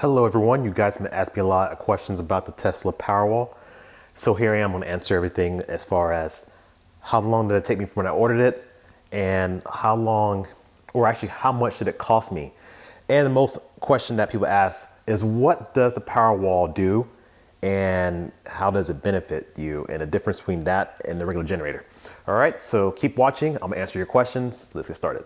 Hello everyone, you guys have been asking me a lot of questions about the Tesla Powerwall. So here I am going to answer everything as far as how long did it take me from when I ordered it and how long, or actually how much did it cost me? And the most question that people ask is what does the Powerwall do and how does it benefit you, and the difference between that and the regular generator. All right, so keep watching. I'm gonna answer your questions. Let's get started.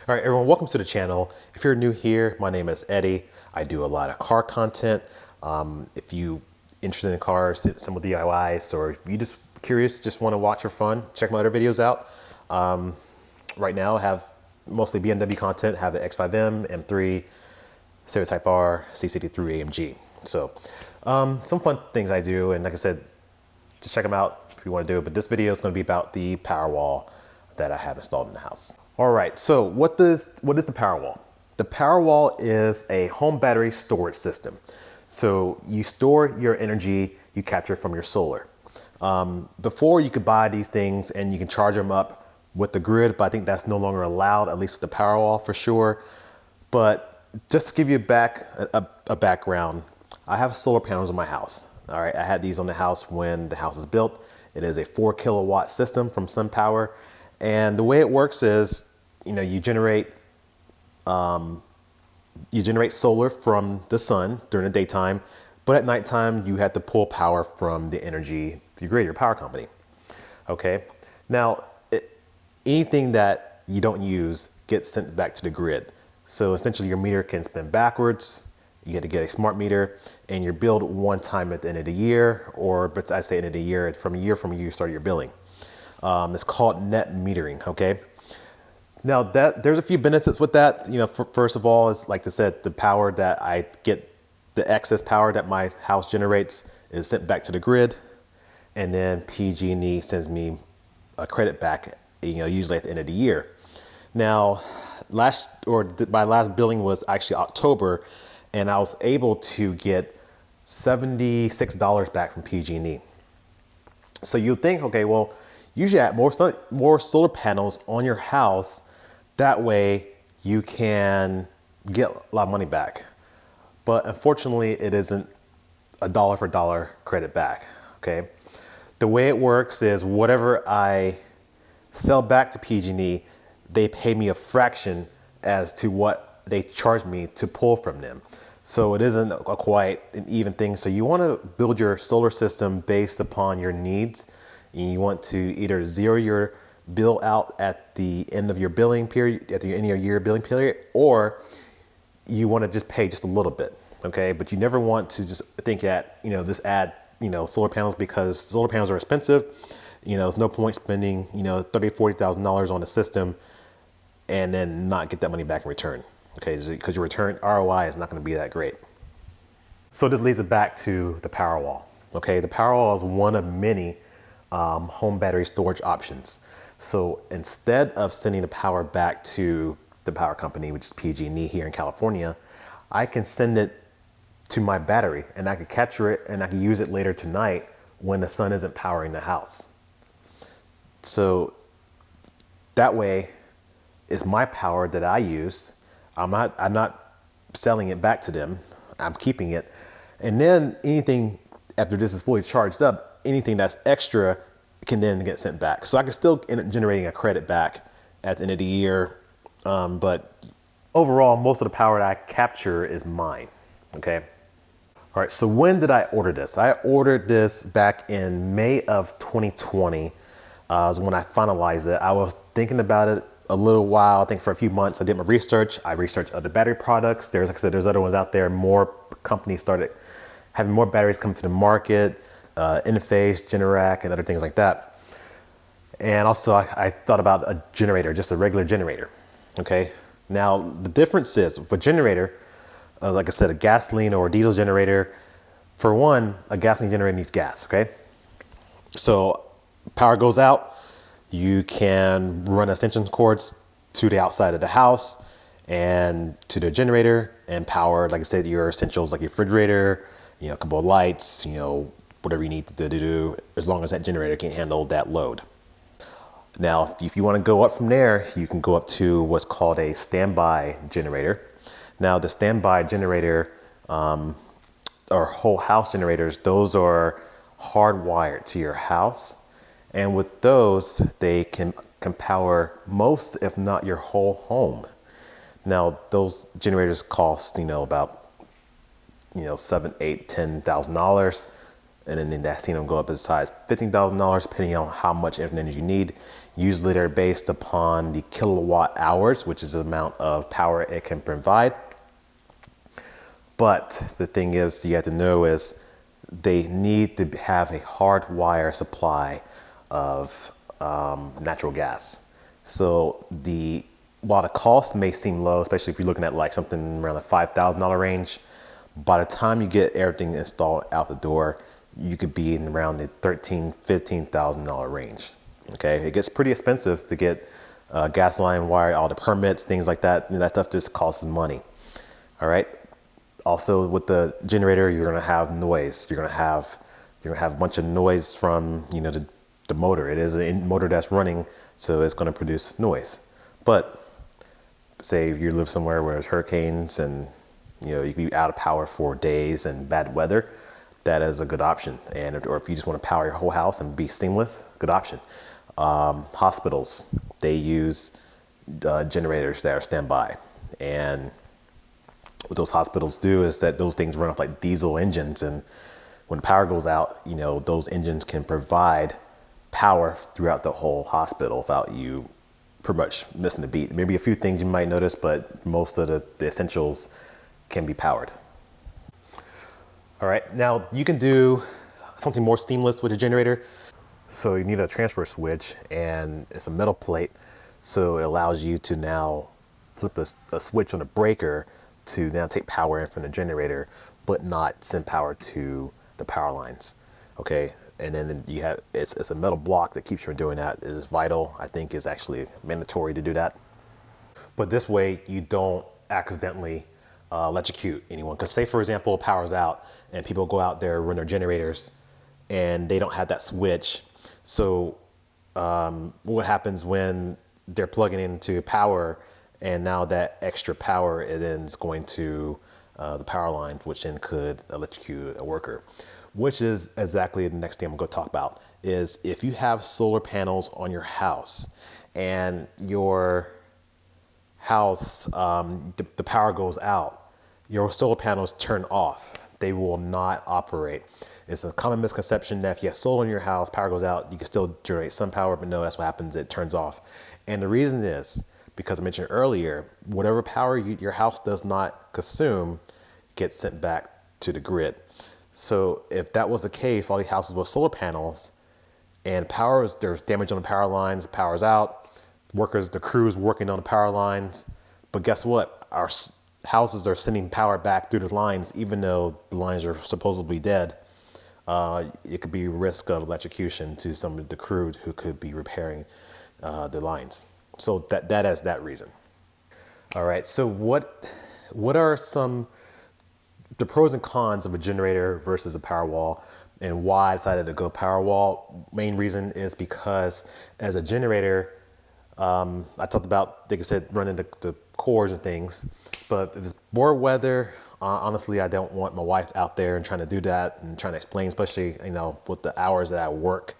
All right, everyone, welcome to the channel. If you're new here, my name is Eddie. I do a lot of car content. If you interested in cars, some of DIYs, or if you just curious, just want to watch for fun, check my other videos out. Right now, I have mostly BMW content, have the X5M, M3, Type R, C63 AMG. So some fun things I do, and like I said, just check them out if you want to do it. But this video is going to be about the Powerwall that I have installed in the house. All right, so what is the Powerwall? The Powerwall is a home battery storage system. So you store your energy you capture from your solar. Before you could buy these things and you can charge them up with the grid, but I think that's no longer allowed, at least with the Powerwall for sure. But just to give you a background, I have solar panels on my house. All right, I had these on the house when the house was built. It is a 4 kilowatt system from SunPower. And the way it works is, you generate solar from the sun during the daytime, but at nighttime you have to pull power from the energy through grid, your power company. Okay. Now, anything that you don't use gets sent back to the grid. So essentially your meter can spin backwards. You have to get a smart meter, and you're billed one time at the end of the year, but I say end of the year, from a year you start your billing. It's called net metering, okay? Now there's a few benefits with that. First of all, it's like I said, the power that I get, the excess power that my house generates is sent back to the grid, and then PG&E sends me a credit back, usually at the end of the year. Now, my last billing was actually October, and I was able to get $76 back from PG&E. So you'd think, okay, well, you should add more solar panels on your house. That way you can get a lot of money back. But unfortunately, it isn't a dollar for dollar credit back, okay? The way it works is whatever I sell back to PG&E, they pay me a fraction as to what they charge me to pull from them. So it isn't quite an even thing. So you want to build your solar system based upon your needs. You want to either zero your bill out at the end of your billing period, at the end of your year billing period, or you want to just pay just a little bit, okay? But you never want to just think that, just add, solar panels, because solar panels are expensive. There's no point spending, $30,000, $40,000 on a system and then not get that money back in return, okay? Because your return ROI is not going to be that great. So this leads it back to the Powerwall, okay? The Powerwall is one of many home battery storage options. So instead of sending the power back to the power company, which is PG&E here in California, I can send it to my battery, and I can capture it and I can use it later tonight when the sun isn't powering the house. So that way it's my power that I use. I'm not selling it back to them. I'm keeping it. And then anything after this is fully charged up, anything that's extra can then get sent back. So I can still end up generating a credit back at the end of the year. But overall, most of the power that I capture is mine, okay? All right, so when did I order this? I ordered this back in May of 2020 is when I finalized it. I was thinking about it a little while, I think for a few months. I did my research. I researched other battery products. Like I said, there's other ones out there. More companies started having more batteries come to the market. Interface, Generac, and other things like that. And also I thought about a generator, just a regular generator, okay? Now the difference is, for a generator, like I said, a gasoline or a diesel generator, for one, a gasoline generator needs gas, okay? So power goes out, you can run extension cords to the outside of the house and to the generator and power, like I said, your essentials like your refrigerator, a couple of lights, whatever you need to do, as long as that generator can handle that load. Now, if you want to go up from there, you can go up to what's called a standby generator. Now, the standby generator or whole house generators, those are hardwired to your house. And with those, they can power most, if not your whole home. Now, those generators cost, about, $7,000, $8,000, $10,000. And then I've seen them go up as high as $15,000, depending on how much energy you need. Usually they're based upon the kilowatt hours, which is the amount of power it can provide. But the thing is, you have to know is they need to have a hardwire supply of natural gas. So while the cost may seem low, especially if you're looking at like something around the $5,000 range, by the time you get everything installed out the door, you could be in around the $13,000, $15,000 range. Okay, it gets pretty expensive to get gas line wire, all the permits, things like that. That stuff just costs money. All right. Also, with the generator, you're gonna have noise. You're gonna have a bunch of noise from the motor. It is a motor that's running, so it's gonna produce noise. But say you live somewhere where there's hurricanes and you can be out of power for days and bad weather, that is a good option. Or if you just want to power your whole house and be seamless, good option. Hospitals, they use generators that are standby. And what those hospitals do is that those things run off like diesel engines. And when power goes out, those engines can provide power throughout the whole hospital without you pretty much missing the beat. Maybe a few things you might notice, but most of the essentials can be powered. All right, now you can do something more seamless with a generator. So you need a transfer switch, and it's a metal plate. So it allows you to now flip a switch on a breaker to now take power in from the generator, but not send power to the power lines. Okay, and then you have, it's a metal block that keeps you from doing that. It is vital. I think it's actually mandatory to do that. But this way you don't accidentally electrocute anyone. Because say, for example, power's out and people go out there, run their generators, and they don't have that switch. So what happens when they're plugging into power, and now that extra power is going to the power line, which then could electrocute a worker, which is exactly the next thing I'm going to talk about. Is if you have solar panels on your house and your house, the power goes out, your solar panels turn off. They will not operate. It's a common misconception that if you have solar in your house, power goes out, you can still generate some power, but no, that's what happens, it turns off. And the reason is because I mentioned earlier, whatever power your house does not consume gets sent back to the grid. So if that was the case, all these houses with solar panels and there's damage on the power lines, power's out, the crews working on the power lines, but guess what? Our houses are sending power back through the lines, even though the lines are supposedly dead. It could be a risk of electrocution to some of the crew who could be repairing the lines. So that is that reason. All right, so what are the pros and cons of a generator versus a Powerwall, and why I decided to go Powerwall? Main reason is because as a generator, I talked about, like I said, running the cores and things, but if it's more weather, honestly, I don't want my wife out there and trying to do that and trying to explain, especially, with the hours that I work.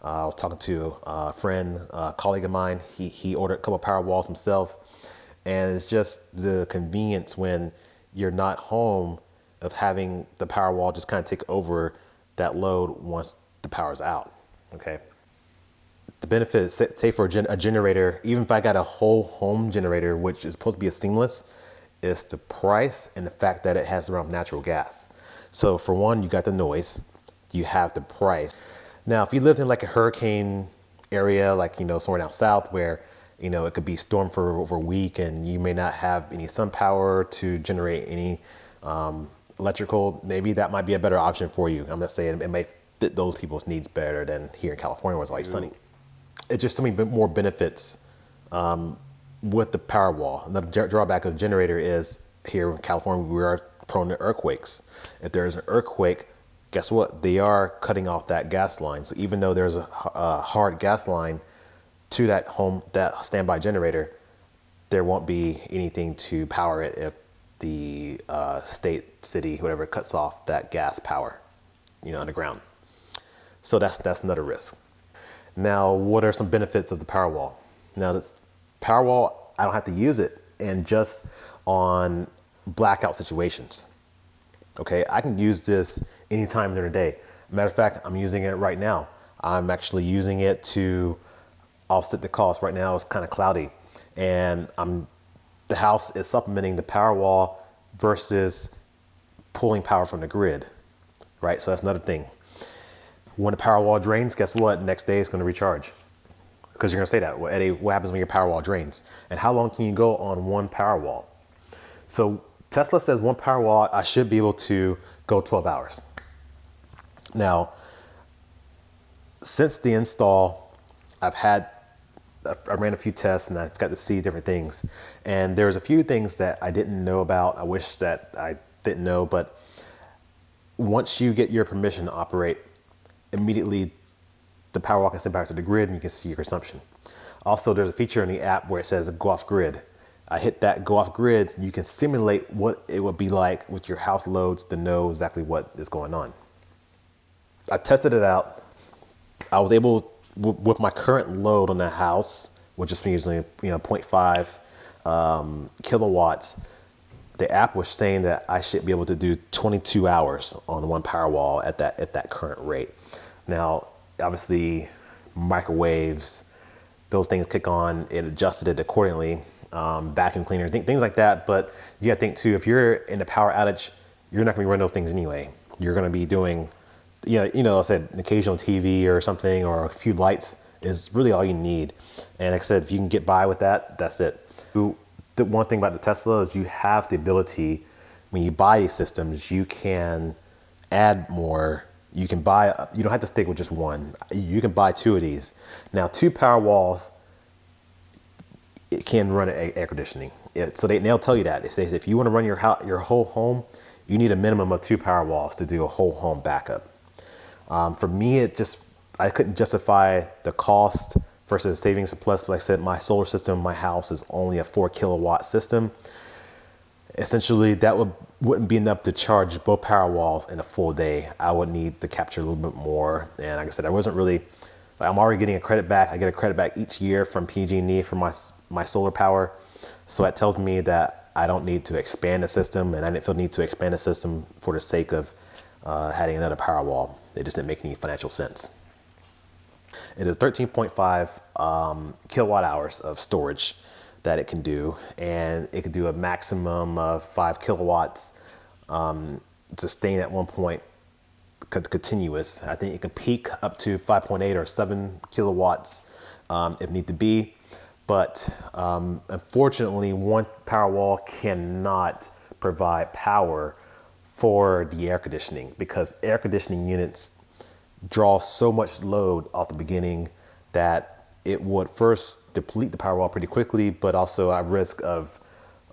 I was talking to a friend, a colleague of mine. He ordered a couple Powerwalls himself, and it's just the convenience when you're not home of having the Powerwall just kind of take over that load once the power's out. Okay. The benefit, say for a generator, even if I got a whole home generator, which is supposed to be a seamless, is the price and the fact that it has to run off natural gas. So for one, you got the noise, you have the price. Now, if you lived in like a hurricane area, like, somewhere down south where, it could be storm for over a week and you may not have any sun power to generate any electrical, maybe that might be a better option for you. I'm not saying it may fit those people's needs better than here in California where it's always sunny. It's just so many more benefits with the Powerwall. Another drawback of the generator is here in California, we are prone to earthquakes. If there's an earthquake, guess what? They are cutting off that gas line. So even though there's a hard gas line to that standby generator, there won't be anything to power it if the state, city, whatever cuts off that gas power, underground. So that's another risk. Now, what are some benefits of the Powerwall? Now, this Powerwall, I don't have to use it and just on blackout situations. Okay, I can use this anytime during the day. Matter of fact, I'm using it right now. I'm actually using it to offset the cost. Right now it's kind of cloudy, and the house is supplementing the Powerwall versus pulling power from the grid, right? So that's another thing. When the Powerwall drains, guess what? Next day it's going to recharge. Because you're going to say that, well, Eddie, what happens when your Powerwall drains? And how long can you go on one Powerwall? So Tesla says one Powerwall, I should be able to go 12 hours. Now, since the install, I ran a few tests and I've got to see different things. And there's a few things that I didn't know about. I wish that I didn't know, but once you get your permission to operate, immediately the Powerwall can send back to the grid and you can see your consumption. Also, there's a feature in the app where it says go off grid. I hit that go off grid, you can simulate what it would be like with your house loads to know exactly what is going on. I tested it out. I was able, with my current load on the house, which is usually 0.5 kilowatts, the app was saying that I should be able to do 22 hours on one Powerwall at that current rate. Now, obviously, microwaves, those things kick on, it adjusted it accordingly. Vacuum cleaner, things like that. But you gotta think too, if you're in a power outage, you're not gonna be running those things anyway. You're gonna be doing, I said an occasional TV or something, or a few lights is really all you need. And like I said, if you can get by with that, that's it. The one thing about the Tesla is you have the ability, when you buy these systems, you can add more. You can buy, you don't have to stick with just one. You can buy two of these. Now, two Powerwalls, it can run air conditioning. So they'll tell you that. If you want to run your whole home, you need a minimum of two Powerwalls to do a whole home backup. For me, I couldn't justify the cost versus savings. Plus, like I said, my solar system, my house is only a 4 kilowatt system. Essentially, that wouldn't be enough to charge both Powerwalls in a full day. I would need to capture a little bit more. And like I said, I wasn't really, I'm already getting a credit back. I get a credit back each year from PG&E for my solar power. So that tells me that I don't need to expand the system, and I didn't feel the need to expand the system for the sake of having another Powerwall. It just didn't make any financial sense. It is 13.5 kilowatt hours of storage that it can do, and it can do a maximum of 5 kilowatts sustained at one point continuous. I think it can peak up to 5.8 or 7 kilowatts if need to be. But unfortunately, one Powerwall cannot provide power for the air conditioning, because air conditioning units draw so much load off the beginning that it would first deplete the Powerwall pretty quickly, but also at risk of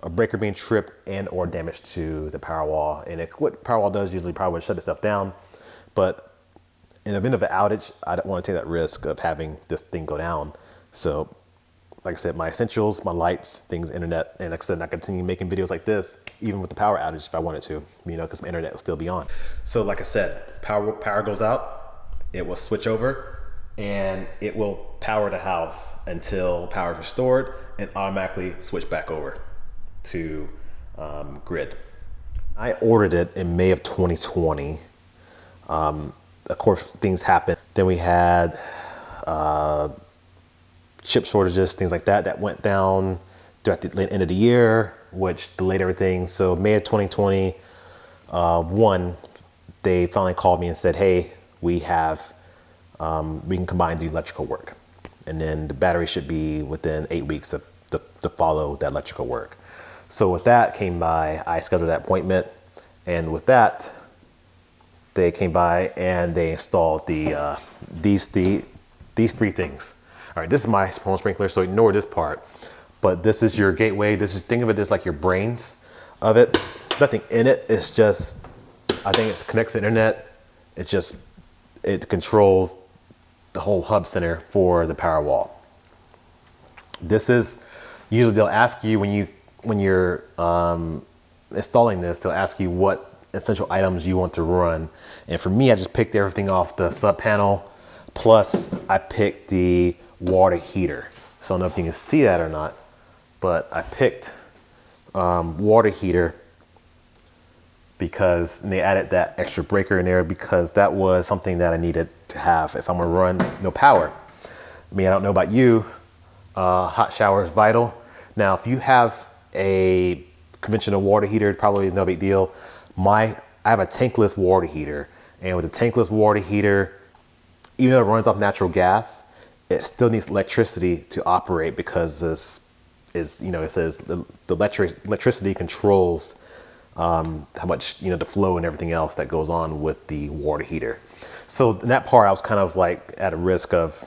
a breaker being tripped and or damage to the Powerwall. And what Powerwall does usually probably shut itself down, but in the event of an outage, I don't want to take that risk of having this thing go down. So like I said, my essentials, my lights, things, internet, and like I said, I continue making videos like this, even with the power outage if I wanted to, because my internet will still be on. So like I said, power goes out, it will switch over, and it will power the house until power is restored and automatically switch back over to grid. I ordered it in May of 2020. Of course, things happened. Then we had chip shortages, things like that went down throughout the end of the year, which delayed everything. So May of 2021, they finally called me and said, hey, we can combine the electrical work. And then the battery should be within 8 weeks to follow that electrical work. So with that came by, I scheduled that appointment. And with that, they came by and they installed these three things. All right, this is my home sprinkler, so ignore this part. But this is your gateway. Think of it as like your brains of it. Nothing in it. It's just, I think it connects to the internet, It controls the whole hub center for the Powerwall. This is usually they'll ask you when you're installing this, they'll ask you what essential items you want to run. And for me, I just picked everything off the sub panel. Plus I picked the water heater. So I don't know if you can see that or not, but I picked water heater because they added that extra breaker in there because that was something that I needed to have if I'm gonna run no power. I mean, I don't know about you, hot shower is vital. Now, if you have a conventional water heater, probably no big deal. I have a tankless water heater, and with a tankless water heater, even though it runs off natural gas, it still needs electricity to operate because it says the electricity controls how much, the flow and everything else that goes on with the water heater. So in that part, I was kind of like at a risk of,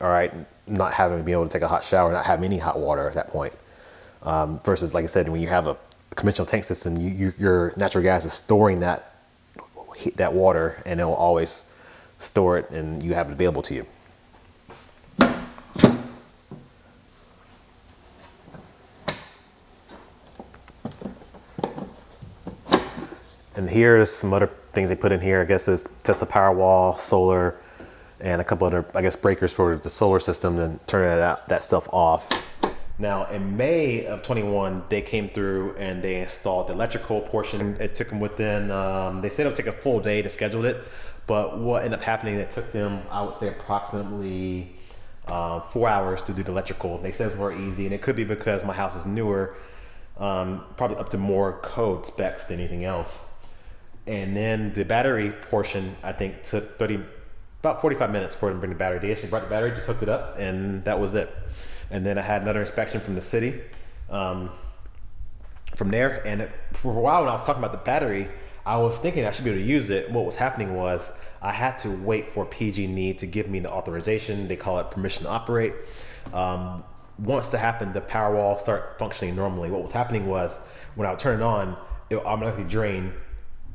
all right, not having to be able to take a hot shower, not having any hot water at that point. Versus, like I said, when you have a conventional tank system, your natural gas is storing that water, and it will always store it, and you have it available to you. And here's some other things they put in here. I guess it's Tesla Powerwall, solar, and a couple other, I guess, breakers for the solar system and turn that stuff off. Now, in May of 21, they came through and they installed the electrical portion. It took them within, they said it would take a full day to schedule it, but what ended up happening, it took them, I would say, approximately 4 hours to do the electrical. They said it's more easy, and it could be because my house is newer, probably up to more code specs than anything else. And then the battery portion, I think, took about 45 minutes for them to bring the battery. They actually brought the battery, just hooked it up, and that was it. And then I had another inspection from the city from there. And for a while when I was talking about the battery, I was thinking I should be able to use it. What was happening was I had to wait for PG&E to give me the authorization. They call it permission to operate. Once that happened, the Powerwall started functioning normally. What was happening was when I would turn it on, it would automatically drain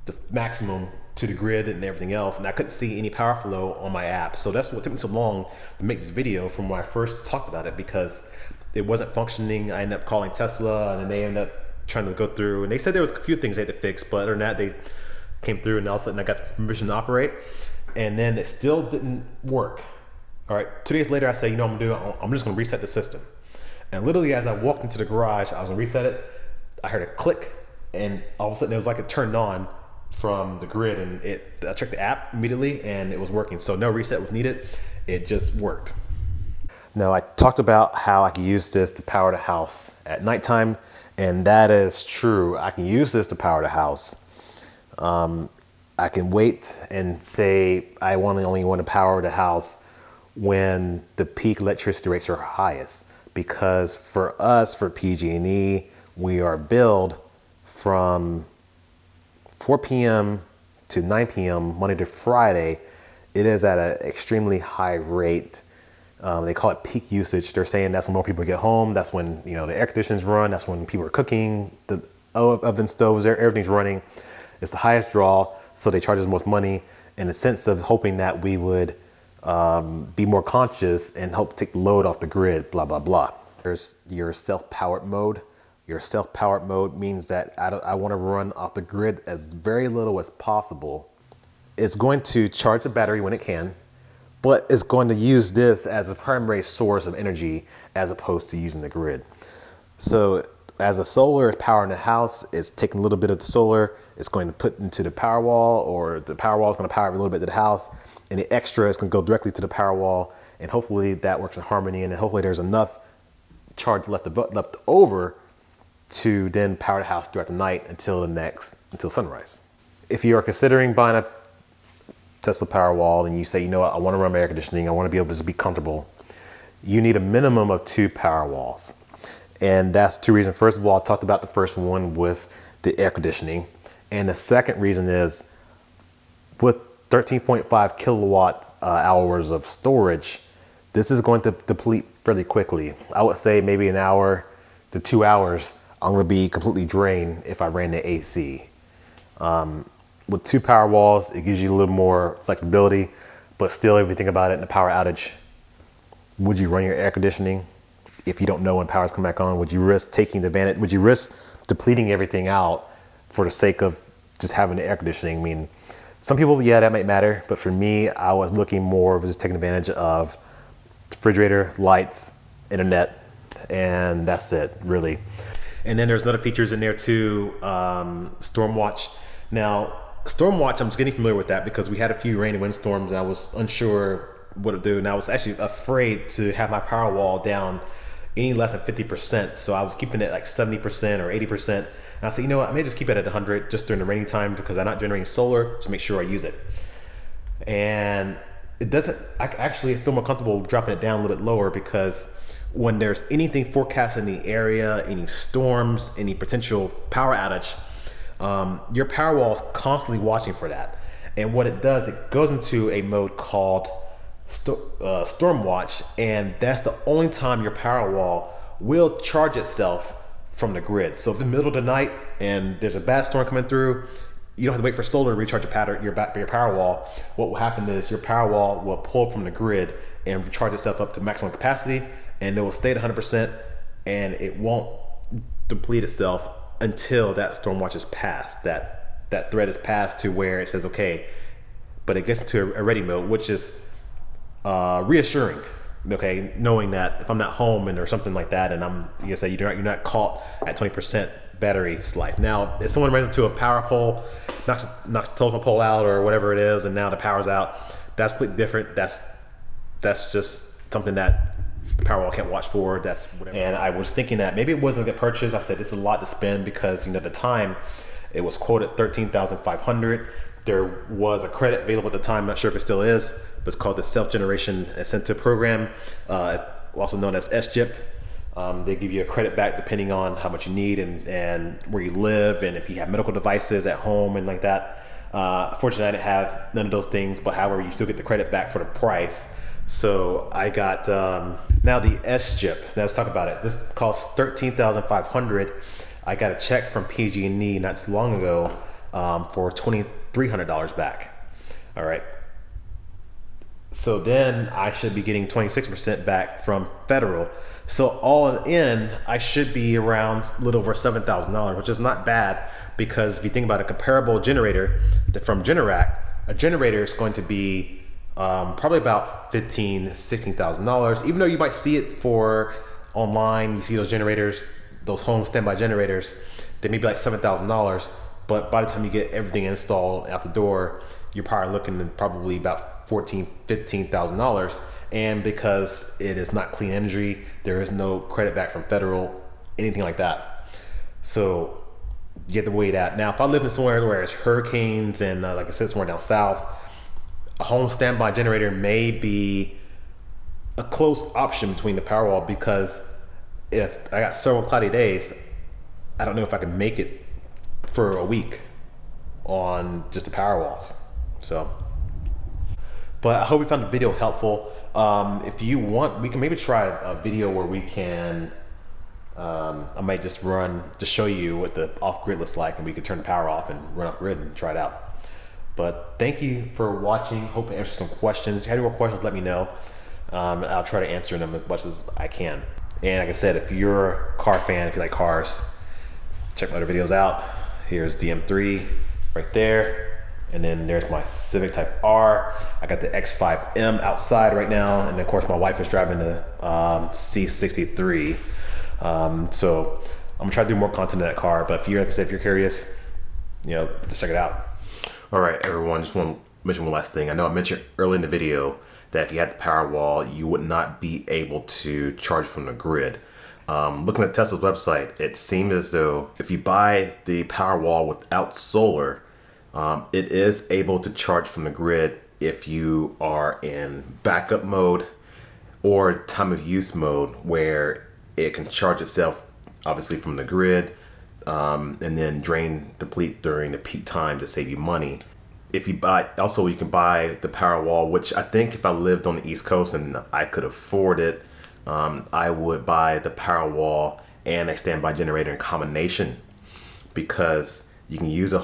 the maximum to the grid and everything else, and I couldn't see any power flow on my app. So that's what took me so long to make this video from when I first talked about it, because it wasn't functioning. I ended up calling Tesla, and then they ended up trying to go through, and they said there was a few things they had to fix, but other than that, they came through, and all of a sudden I got permission to operate, and then it still didn't work. All right, 2 days later, I said, what I'm gonna do? I'm just gonna reset the system. And literally as I walked into the garage, I was gonna reset it, I heard a click, and all of a sudden it was like it turned on from the grid, and I checked the app immediately and it was working. So no reset was needed, it just worked. Now, I talked about how I can use this to power the house at nighttime, and that is true. I can use this to power the house. I can wait and say I only want to power the house when the peak electricity rates are highest, because for us, for PG&E, we are billed from 4 p.m. to 9 p.m. Monday to Friday. It is at an extremely high rate. They call it peak usage. They're saying that's when more people get home. That's when the air conditioners run. That's when people are cooking. The oven stoves, everything's running. It's the highest draw, so they charge us the most money in the sense of hoping that we would be more conscious and help take the load off the grid, blah, blah, blah. There's your self-powered mode. Your self-powered mode means that I want to run off the grid as very little as possible. It's going to charge the battery when it can, but it's going to use this as a primary source of energy as opposed to using the grid. So as the solar is powering the house, it's taking a little bit of the solar, it's going to put into the Powerwall, or the Powerwall is going to power a little bit to the house, and the extra is going to go directly to the Powerwall, and hopefully that works in harmony, and then hopefully there's enough charge left over to then power the house throughout the night until sunrise. If you are considering buying a Tesla Powerwall and you say, I want to run my air conditioning, I want to be able to just be comfortable, you need a minimum of 2 Powerwalls. And that's 2 reasons. First of all, I talked about the first one with the air conditioning. And the second reason is with 13.5 kilowatt hours of storage, this is going to deplete fairly quickly. I would say maybe an hour to 2 hours, I'm going to be completely drained if I ran the AC. with 2 power walls, it gives you a little more flexibility, but still, if you think about it, in a power outage, would you run your air conditioning if you don't know when power's come back on? Would you risk taking the advantage? Would you risk depleting everything out for the sake of just having the air conditioning? I mean, some people, yeah, that might matter, but for me, I was looking more of just taking advantage of refrigerator, lights, internet, and that's it, really. And then there's other features in there too, Storm Watch. Now, Storm Watch, I'm just getting familiar with that because we had a few rain and wind storms and I was unsure what to do. And I was actually afraid to have my power wall down any less than 50%. So I was keeping it like 70% or 80%. And I said, you know what, I may just keep it at 100 just during the rainy time because I'm not generating solar to make sure I use it. And it doesn't, I actually feel more comfortable dropping it down a little bit lower because when there's anything forecast in the area, any storms, any potential power outage, your Powerwall is constantly watching for that. And what it does, it goes into a mode called Storm Watch, and that's the only time your Powerwall will charge itself from the grid. So if in the middle of the night and there's a bad storm coming through, you don't have to wait for solar to recharge your Powerwall. What will happen is your Powerwall will pull from the grid and recharge itself up to maximum capacity, and it will stay at 100%, and it won't deplete itself until that storm watch is passed. That thread is passed to where it says okay, but it gets into a ready mode, which is reassuring. Okay, knowing that if I'm not home and or something like that, and you're not caught at 20% battery life. Now, if someone runs into a power pole, knocks the telephone pole out or whatever it is, and now the power's out, that's completely different. That's just something that the Powerwall can't watch for. That's whatever. And I was thinking that maybe it wasn't a good purchase. I said this is a lot to spend because at the time it was quoted $13,500. There was a credit available at the time. I'm not sure if it still is, but it's called the Self-Generation Incentive Program, also known as SGIP. They give you a credit back depending on how much you need and where you live and if you have medical devices at home and like that. Fortunately, I didn't have none of those things, but however, you still get the credit back for the price. So I got now the SGIP. Now let's talk about it. This costs $13,500. I got a check from PG&E not too long ago for $2,300 back. All right. So then I should be getting 26% back from federal. So all in, I should be around a little over $7,000, which is not bad because if you think about a comparable generator from Generac, a generator is going to be probably about $15,000, $16,000. Even though you might see it for online, you see those generators, those home standby generators, they may be like $7,000. But by the time you get everything installed out the door, you're probably looking at probably about $14,000, $15,000. And because it is not clean energy, there is no credit back from federal, anything like that. So you have to weigh that. Now, if I live in somewhere where it's hurricanes and like I said, somewhere down south, a home standby generator may be a close option between the Powerwall because if I got several cloudy days, I don't know if I can make it for a week on just the Powerwalls. So, but I hope you found the video helpful. If you want, we can maybe try a video where we can, I might just show you what the off-grid looks like and we can turn the power off and run off-grid and try it out. But thank you for watching. Hope I answered some questions. If you have any more questions, let me know. I'll try to answer them as much as I can. And like I said, if you're a car fan, if you like cars, check my other videos out. Here's the M3 right there. And then there's my Civic Type R. I got the X5M outside right now. And of course my wife is driving the C63. So I'm gonna try to do more content in that car. But if you're, like I said, if you're curious, just check it out. All right, everyone, just want to mention one last thing. I know I mentioned early in the video that if you had the Powerwall, you would not be able to charge from the grid. Looking at Tesla's website, it seems as though if you buy the Powerwall without solar, it is able to charge from the grid if you are in backup mode or time of use mode, where it can charge itself obviously from the grid, and then deplete during the peak time to save you money. If you buy, also you can buy the Powerwall, which I think if I lived on the East Coast and I could afford it, I would buy the Powerwall and a standby generator in combination, because You can use a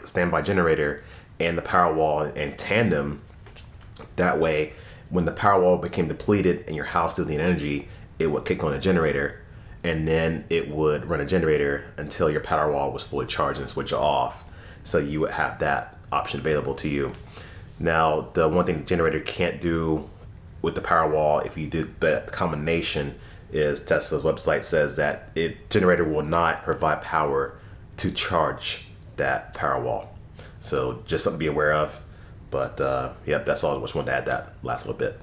standby generator and the Powerwall in tandem. That way, when the Powerwall became depleted and your house didn't need energy, it would kick on a generator, and then it would run a generator until your Powerwall was fully charged and switch it off. So you would have that option available to you. Now, the one thing the generator can't do with the Powerwall, if you did that combination, is Tesla's website says that generator will not provide power to charge that Powerwall. So just something to be aware of. But yeah, that's all. I just wanted to add that last little bit.